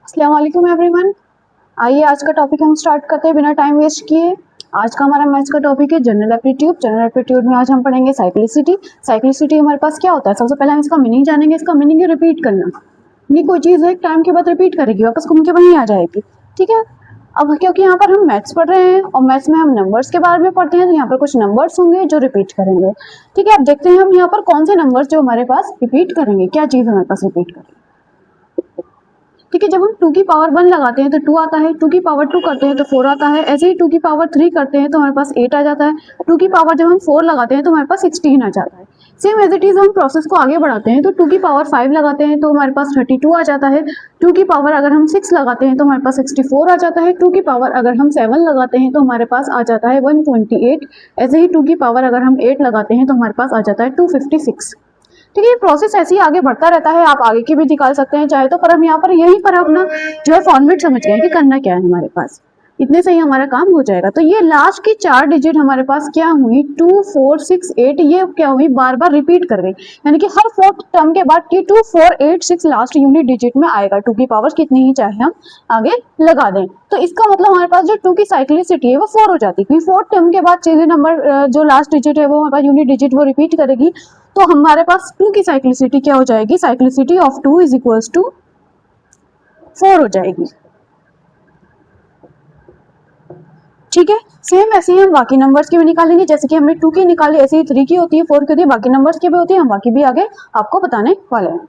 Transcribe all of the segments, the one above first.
अस्सलाम वालेकुम एवरीवन। आइए आज का टॉपिक हम स्टार्ट करते हैं बिना टाइम वेस्ट किए। आज का हमारा मैथ्स का टॉपिक है जनरल एप्टीट्यूड। जनरल एप्टीट्यूड में आज हम पढ़ेंगे साइक्लिसिटी। साइक्लिसिटी हमारे पास क्या होता है, सबसे पहले हम इसका मीनिंग जानेंगे। इसका मीनिंग है रिपीट करना। ये कोई चीज़ है टाइम के बाद रिपीट करेगी, वापस घूम के वहीं आ जाएगी। ठीक है। अब क्योंकि यहाँ पर हम मैथ्स पढ़ रहे हैं और मैथ्स में हम नंबर्स के बारे में पढ़ते हैं, तो यहाँ पर कुछ नंबर्स होंगे जो रिपीट करेंगे। ठीक है। अब देखते हैं हम यहाँ पर कौन से नंबर्स जो हमारे पास रिपीट करेंगे, क्या चीज़ हमारे पास रिपीट करेंगे। ठीक है। जब हम 2 की पावर 1 लगाते हैं तो 2 आता है, 2 की पावर 2 करते हैं तो 4 आता है। ऐसे ही 2 की पावर 3 करते हैं तो हमारे पास 8 आ जाता है। 2 की पावर जब हम 4 लगाते हैं तो हमारे पास 16 आ जाता है। सेम एज इट इज हम प्रोसेस को आगे बढ़ाते हैं तो 2 की पावर 5 लगाते हैं तो हमारे पास 32 आ जाता है। 2 की पावर अगर हम 6 लगाते हैं तो हमारे पास 64 आ जाता है। 2 की पावर अगर हम 7 लगाते हैं तो हमारे पास आ जाता है 128। ऐसे ही 2 की पावर अगर हम 8 लगाते हैं तो हमारे पास आ जाता है 256। ठीक है। ये प्रोसेस ऐसे ही आगे बढ़ता रहता है, आप आगे की भी निकाल सकते हैं चाहे तो, पर हम यहाँ पर यहीं पर अपना जो है फॉर्मेट समझ गए कि करना क्या है हमारे पास। इतने से ही हमारा काम हो जाएगा। तो ये लास्ट की 4 डिजिट हमारे पास क्या हुई, 2 4 6 8, ये क्या हुई, बार बार रिपीट कर गई। यानी कि हर फोर्थ टर्म के बाद की 2 4 8 6 लास्ट यूनिट डिजिट में आएगा। 2 की पावर कितनी ही चाहे हम आगे लगा दें, तो इसका मतलब हमारे पास जो 2 की साइक्लिसिटी है वो 4 हो जाती है, क्योंकि फोर्थ टर्म के बाद चीजें नंबर जो लास्ट डिजिट है वो हमारे पास यूनिट डिजिट वो रिपीट करेगी। तो हमारे पास 2 की साइक्लिसिटी क्या हो जाएगी, cyclicity of 2 is equals to 4 हो जाएगी। ठीक है। सेम ऐसे ही हम बाकी नंबर्स की भी निकालेंगे, जैसे कि हमने 2 की निकाली ऐसे ही 3 की होती है, 4 की होती है, बाकी नंबर्स की भी होती है। हम बाकी भी आगे आपको बताने वाले हैं।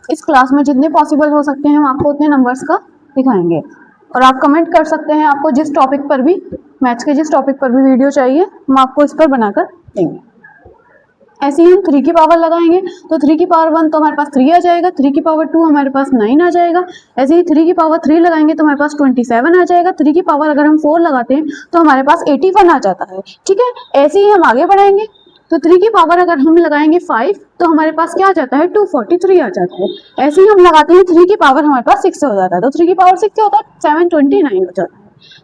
इस क्लास में जितने पॉसिबल हो सकते हैं हम आपको उतने नंबर्स का दिखाएंगे, और आप कमेंट कर सकते हैं आपको जिस टॉपिक पर भी, मैथ्स के जिस टॉपिक पर भी वीडियो चाहिए हम आपको इस पर बनाकर देंगे। ऐसे ही हम 3 की पावर लगाएंगे तो 3 की पावर 1 तो हमारे पास 3 आ जाएगा, 3 की पावर 2 हमारे पास 9 आ जाएगा। ऐसे ही 3 की पावर 3 लगाएंगे तो हमारे पास 27 आ जाएगा। 3 की पावर अगर हम 4 लगाते हैं तो हमारे पास 81 आ जाता है। ठीक है। ऐसे ही हम आगे बढ़ाएंगे तो 3 की पावर अगर हम लगाएंगे 5 तो हमारे पास क्या आ जाता है, 243 आ जाता है। ऐसे ही हम लगाते हैं 3 की पावर हमारे पास 6 हो जाता है, तो 3 की पावर 6 क्या होता है, 729 हो जाता है।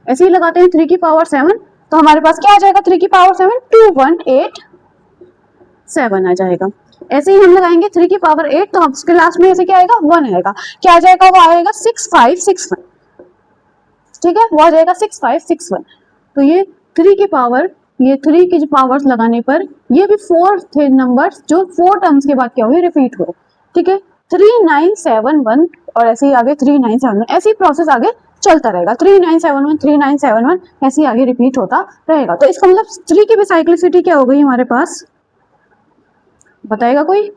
ऐसे ही लगाते हैं 3 की पावर 7 तो हमारे पास क्या आ जाएगा, 3 की पावर 7 2187 आ जाएगा। ऐसे ही हम लगाएंगे 3 की पावर 8 तो उसके लास्ट में ऐसे क्या आएगा, 1 आएगा। क्या आ जाएगा, वो आएगा 6561। ठीक है, वो आ जाएगा 6561। तो ये 3 की पावर, ये 3 की पावर्स लगाने पर ये भी 4 थे नंबर्स जो 4 टर्म्स के बाद क्या हुए, रिपीट हुए। ठीक है। 3971 और ऐसे ही आगे 3971, ऐसे ही प्रोसेस आगे चलता रहेगा। 3971 3971 ऐसे ही आगे रिपीट होता रहेगा। तो इसका मतलब 3 की भी साइक्लिसिटी क्या हो गई हमारे पास, बताएगा कोई।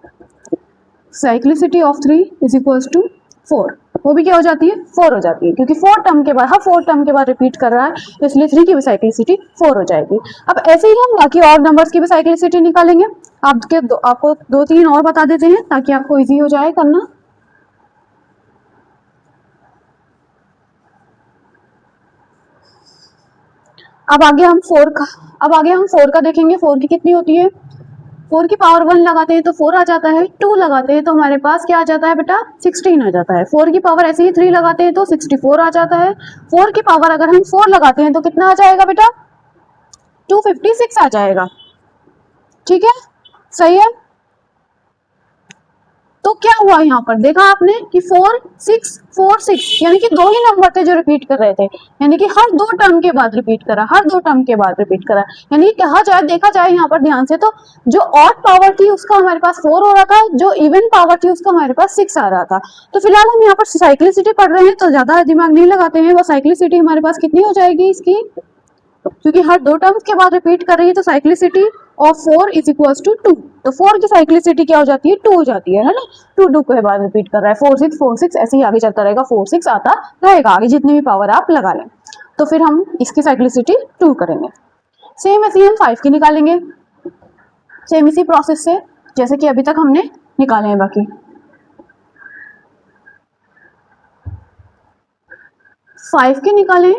Cyclicity of 3 is equals to 4, वो भी क्या हो जाती है, 4 हो जाती है, क्योंकि 4 टर्म के बाद, हर 4 टर्म के बाद रिपीट कर रहा है, तो इसलिए 3 की भी साइक्लिसिटी 4 हो जाएगी। अब ऐसे ही हम बाकी और नंबर्स की भी साइक्लिसिटी निकालेंगे। आपको 2-3 और बता देते हैं ताकि आपको इजी हो जाए करना। अब आगे हम 4 का देखेंगे। 4 की कितनी होती है, 4 की पावर 1 लगाते हैं तो 4 आ जाता है। 2 लगाते हैं तो हमारे पास क्या आ जाता है बेटा, 16 आ जाता है। 4 की पावर ऐसे ही 3 लगाते हैं तो 64 आ जाता है। 4 की पावर अगर हम 4 लगाते हैं तो कितना आ जाएगा बेटा, 256 आ जाएगा। ठीक है, सही है। तो क्या हुआ यहाँ पर, देखा आपने कि 4 6 4 6, यानी कि 2 ही नंबर थे जो रिपीट कर रहे थे, यानी कि हर 2 टर्म के बाद रिपीट करा, हर 2 टर्म के बाद रिपीट करा। यानी कि कहा जाए, देखा जाए यहाँ पर ध्यान से, तो जो ऑड पावर थी उसका हमारे पास 4 हो रहा था, जो इवन पावर थी उसका हमारे पास 6 आ रहा था। तो फिलहाल हम यहाँ पर साइक्लिसिटी पढ़ रहे हैं तो ज्यादा दिमाग नहीं लगाते हैं। वो साइक्लिसिटी हमारे पास कितनी हो जाएगी इसकी, क्योंकि हर 2 टर्म्स के बाद रिपीट कर रही है, तो cyclicity of 4 is equals to 2। तो 4 की साइक्लिसिटी क्या हो जाती है, 2 हो जाती है ना। 2 के बाद रिपीट कर रहा है, 4 6 4 6 ऐसे ही आगे चलता रहेगा, 4 6 आता रहेगा आगे, जितनी भी पावर आप लगा लें। तो फिर हम इसकी साइक्लिसिटी 2 करेंगे। सेम ऐसे ही हम 5 की निकालेंगे, सेम इसी प्रोसेस से जैसे कि अभी तक हमने निकाले हैं बाकी। 5 की निकालें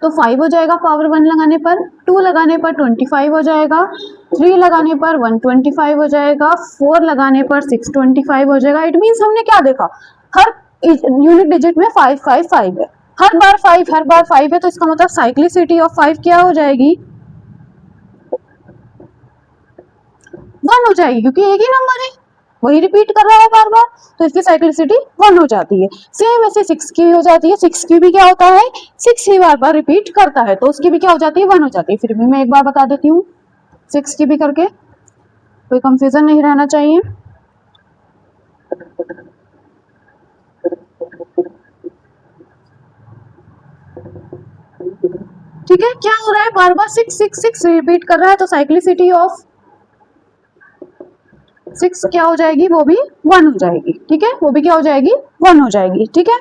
तो 5 हो जाएगा पावर 1 लगाने पर, 2 लगाने पर 25 हो जाएगा, 3 लगाने पर 125 हो जाएगा, 4 लगाने पर 625 हो जाएगा। इट मीन्स हमने क्या देखा, हर यूनिट डिजिट में 5 5 5 है, हर बार 5 है, तो इसका मतलब साइक्लिसिटी ऑफ 5 क्या हो जाएगी, 1 हो जाएगी, क्योंकि एक ही नंबर है। वही रिपीट कर रहा है बार बार, तो इसकी साइक्लिसिटी 1 हो जाती है। सेम ऐसे 6 की हो जाती है, 6 की भी क्या होता है, 6 ही बार बार रिपीट करता है, तो उसकी भी क्या हो जाती है, 1 हो जाती है। फिर भी मैं एक बार बता देती हूँ 6 की भी करके, कोई कंफ्यूजन नहीं रहना चाहिए। ठीक है, क्या हो रहा है, बार बार 6 रिपीट कर रहा है, तो साइक्लिसिटी ऑफ 6 क्या हो जाएगी, वो भी 1 हो जाएगी। ठीक है, वो भी क्या हो जाएगी, 1 हो जाएगी। ठीक है,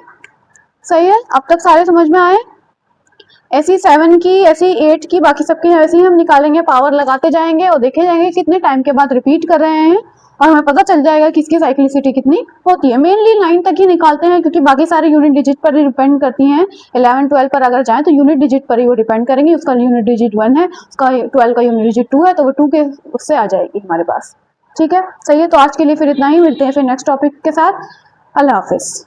सही है, अब तक सारे समझ में आए। ऐसी 7 की, ऐसी 8 की, बाकी सबकी ऐसे ही हम निकालेंगे, पावर लगाते जाएंगे और देखे जाएंगे कितने टाइम के बाद रिपीट कर रहे हैं, और हमें पता चल जाएगा कि इसकी साइक्लिसिटी कितनी होती है। मेनली 9 तक ही निकालते हैं, क्योंकि बाकी सारे यूनिट डिजिट पर ही डिपेंड करती हैं। 11 12 पर अगर जाए तो यूनिट डिजिट पर ही वो डिपेंड करेंगी। उसका यूनिट डिजिट 1 है, उसका 12 का यूनिट डिजिट 2 है, तो वो 2 के उससे आ जाएगी हमारे पास। ठीक है, सही है, तो आज के लिए फिर इतना ही, मिलते हैं फिर नेक्स्ट टॉपिक के साथ। अल्लाह हाफिज।